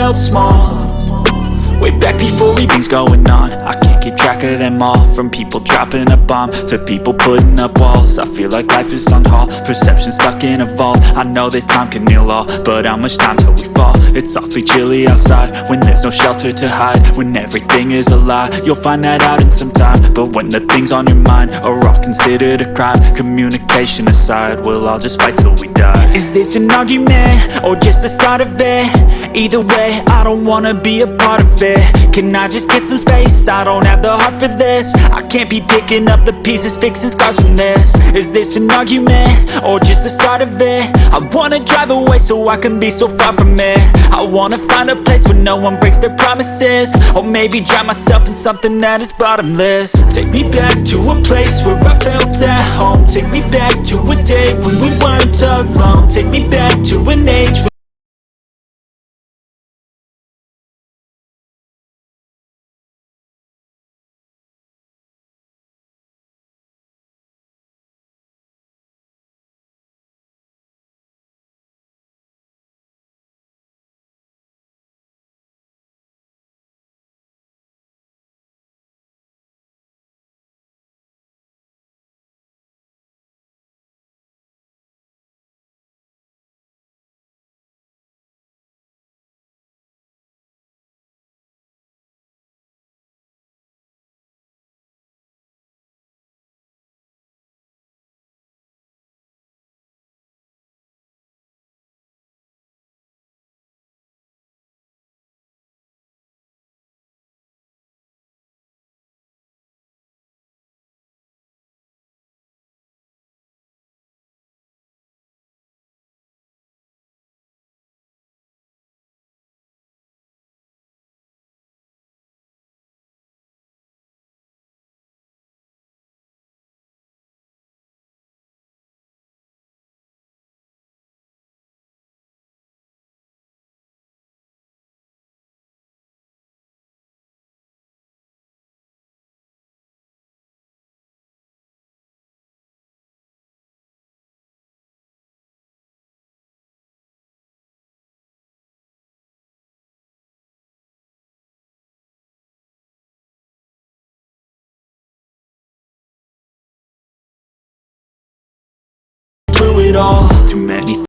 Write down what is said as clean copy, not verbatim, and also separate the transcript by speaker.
Speaker 1: felt small. Way back before everything's going on, I can't keep track of them all. From people dropping a bomb to people putting up walls, I feel like life is on hold, perception stuck in a vault. I know that time can heal all, but how much time till we fall? It's awfully chilly outside when there's no shelter to hide. When everything is a lie, you'll find that out in some time. But when the things on your mind are all considered a crime, communication aside, we'll all just fight till we die. Is this an argument or just the start of it? Either way, I don't wanna be a part of it. Can I just get some space? I don't have the heart for this. I can't be picking up the pieces, fixing scars from this. Is this an argument or just the start of it? I wanna drive away so I can be so far from it. I wanna find a place where no one breaks their promises, or maybe drown myself in something that is bottomless. Take me back to a place where I felt at home. Take me back to a day when we weren't alone. Take me back to an age